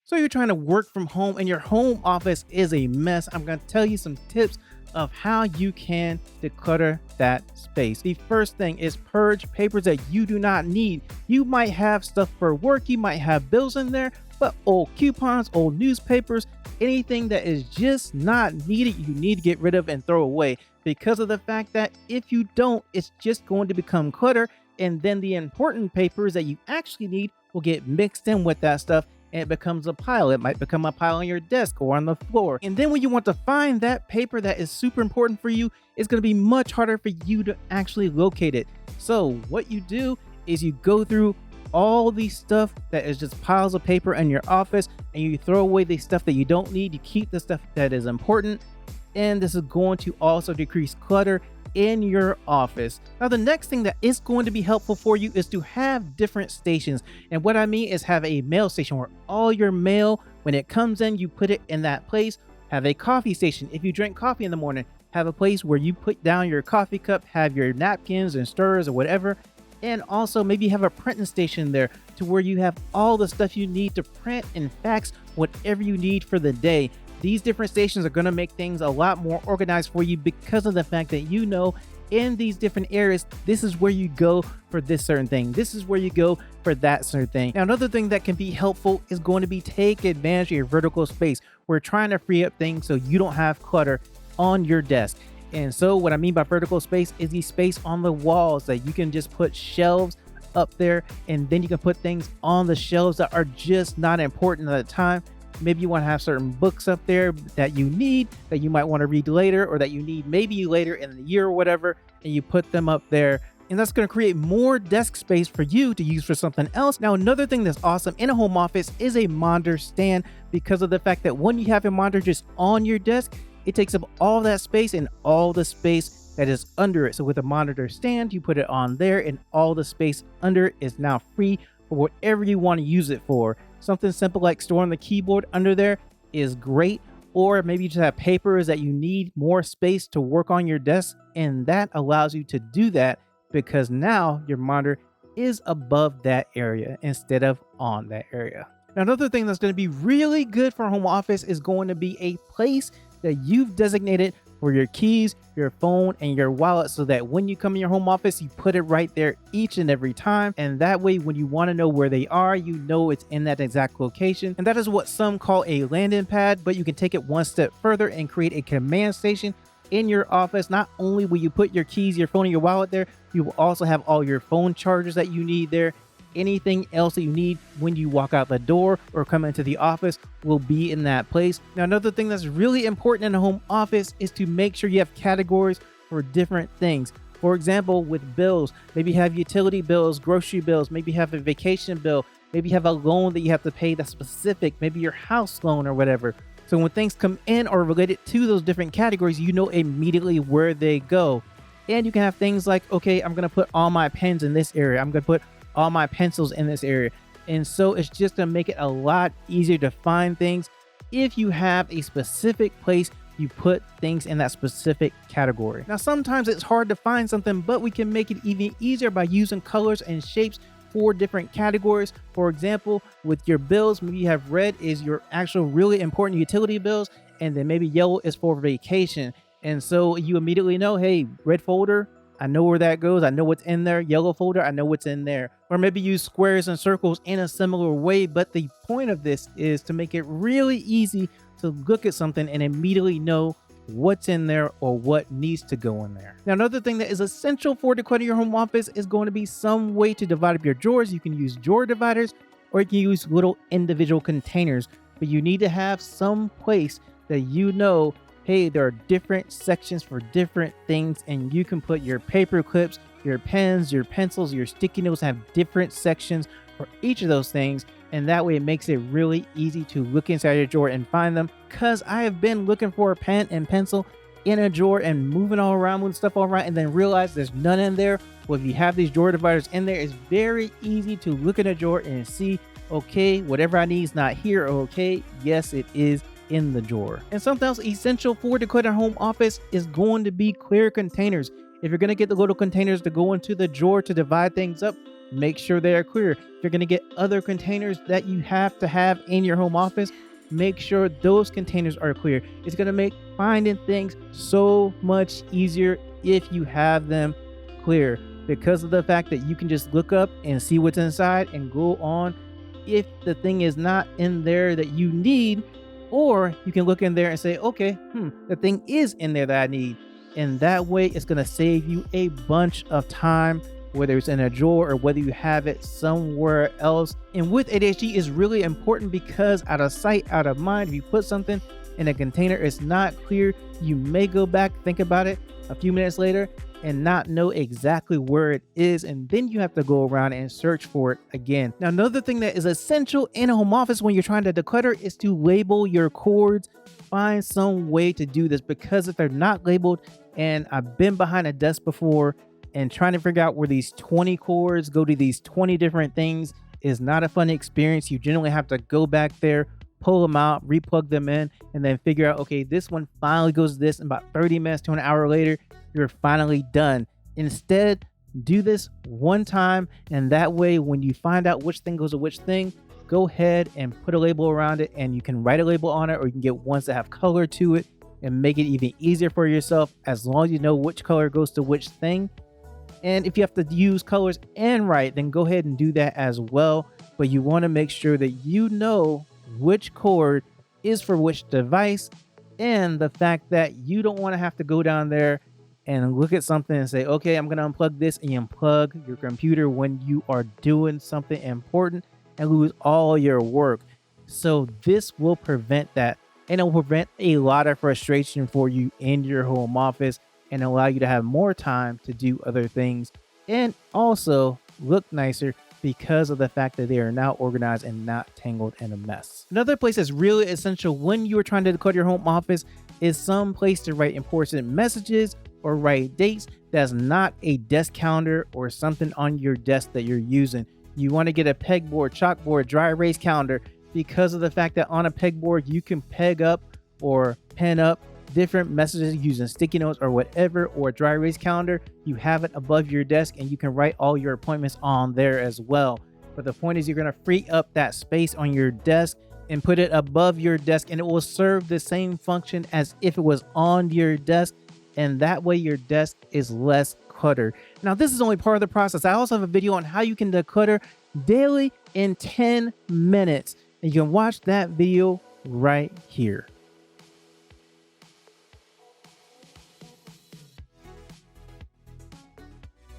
So you're trying to work from home and your home office is a mess. I'm going to tell you some tips of how you can declutter that space. The first thing is purge papers that you do not need. You might have stuff for work, you might have bills in there, but old coupons, old newspapers, anything that is just not needed, you need to get rid of and throw away, because of the fact that if you don't, it's just going to become clutter, and then the important papers that you actually need will get mixed in with that stuff and it becomes a pile. It might become a pile on your desk or on the floor. And then when you want to find that paper that is super important for you, it's going to be much harder for you to actually locate it. So what you do is you go through all the stuff that is just piles of paper in your office and you throw away the stuff that you don't need. You keep the stuff that is important. And this is going to also decrease clutter in your office. Now, the next thing that is going to be helpful for you is to have different stations. And what I mean is have a mail station where all your mail, when it comes in, you put it in that place. Have a coffee station. If you drink coffee in the morning, have a place where you put down your coffee cup, have your napkins and stirrers or whatever. And also maybe have a printing station there to where you have all the stuff you need to print and fax whatever you need for the day. These different stations are going to make things a lot more organized for you because of the fact that you know in these different areas, this is where you go for this certain thing. This is where you go for that certain thing. Now, another thing that can be helpful is going to be take advantage of your vertical space. We're trying to free up things so you don't have clutter on your desk. And so what I mean by vertical space is the space on the walls that you can just put shelves up there, and then you can put things on the shelves that are just not important at the time. Maybe you want to have certain books up there that you need, that you might want to read later, or that you need maybe later in the year or whatever, and you put them up there. And that's going to create more desk space for you to use for something else. Now, another thing that's awesome in a home office is a monitor stand, because of the fact that when you have a monitor just on your desk, it takes up all that space and all the space that is under it. So with a monitor stand, you put it on there and all the space under it is now free for whatever you want to use it for. Something simple like storing the keyboard under there is great. Or maybe you just have papers that you need more space to work on your desk, and that allows you to do that because now your monitor is above that area instead of on that area. Now, another thing that's going to be really good for a home office is going to be a place that you've designated for your keys, your phone, and your wallet, so that when you come in your home office, you put it right there each and every time. And that way, when you want to know where they are, you know it's in that exact location. And that is what some call a landing pad, but you can take it one step further and create a command station in your office. Not only will you put your keys, your phone, and your wallet there, you will also have all your phone chargers that you need there. Anything else that you need when you walk out the door or come into the office will be in that place. Now, another thing that's really important in a home office is to make sure you have categories for different things. For example, with bills, maybe you have utility bills, grocery bills, maybe you have a vacation bill, maybe you have a loan that you have to pay that's specific, maybe your house loan or whatever. So when things come in or related to those different categories, you know immediately where they go. And you can have things like, okay, I'm going to put all my pens in this area. I'm going to put all my pencils in this area. And so it's just to make it a lot easier to find things. If you have a specific place, you put things in that specific category. Now, sometimes it's hard to find something, but we can make it even easier by using colors and shapes for different categories. For example, with your bills, maybe you have red is your actual really important utility bills, and then maybe yellow is for vacation. And so you immediately know, hey, red folder, I know where that goes. I know what's in there. Yellow folder, I know what's in there. Or maybe use squares and circles in a similar way. But the point of this is to make it really easy to look at something and immediately know what's in there or what needs to go in there. Now, another thing that is essential for decluttering your home office is going to be some way to divide up your drawers. You can use drawer dividers, or you can use little individual containers. But you need to have some place that you know, hey, there are different sections for different things, and you can put your paper clips, your pens, your pencils, your sticky notes have different sections for each of those things. And that way it makes it really easy to look inside your drawer and find them. Because I have been looking for a pen and pencil in a drawer and moving all around, moving stuff all around, and then realize there's none in there. Well, if you have these drawer dividers in there, it's very easy to look in a drawer and see, okay, whatever I need is not here. Okay, yes, it is in the drawer. And something else essential for decluttering home office is going to be clear containers. If you're going to get the little containers to go into the drawer to divide things up, make sure they are clear. If you're going to get other containers that you have to have in your home office, make sure those containers are clear. It's going to make finding things so much easier if you have them clear, because of the fact that you can just look up and see what's inside and go on if the thing is not in there that you need, or you can look in there and say, okay, the thing is in there that I need. And that way it's going to save you a bunch of time, whether it's in a drawer or whether you have it somewhere else. And with ADHD, is really important because out of sight, out of mind. If you put something in a container, it's not clear, you may go back, think about it a few minutes later and not know exactly where it is, and then you have to go around and search for it again. Now, another thing that is essential in a home office when you're trying to declutter is to label your cords. Find some way to do this, because if they're not labeled, and I've been behind a desk before and trying to figure out where these 20 cords go to these 20 different things is not a fun experience. You generally have to go back there, pull them out, replug them in, and then figure out, okay, this one finally goes to this, and about 30 minutes to an hour later, you're finally done. Instead, do this one time, and that way when you find out which thing goes to which thing, go ahead and put a label around it, and you can write a label on it, or you can get ones that have color to it and make it even easier for yourself, as long as you know which color goes to which thing. And if you have to use colors and write, then go ahead and do that as well. But you want to make sure that you know which cord is for which device, and the fact that you don't want to have to go down there and look at something and say, okay, I'm going to unplug this, and you unplug your computer when you are doing something important and lose all your work. So this will prevent that, and it will prevent a lot of frustration for you in your home office and allow you to have more time to do other things and also look nicer, because of the fact that they are now organized and not tangled in a mess. Another place that's really essential when you are trying to declutter your home office is some place to write important messages or write dates that's not a desk calendar or something on your desk that you're using. You want to get a pegboard, chalkboard, dry erase calendar, because of the fact that on a pegboard you can peg up or pen up different messages using sticky notes or whatever, or a dry erase calendar. You have it above your desk and you can write all your appointments on there as well. But the point is, you're going to free up that space on your desk and put it above your desk, and it will serve the same function as if it was on your desk, and that way your desk is less cluttered. Now, this is only part of the process. I also have a video on how you can declutter daily in 10 minutes, and you can watch that video right here.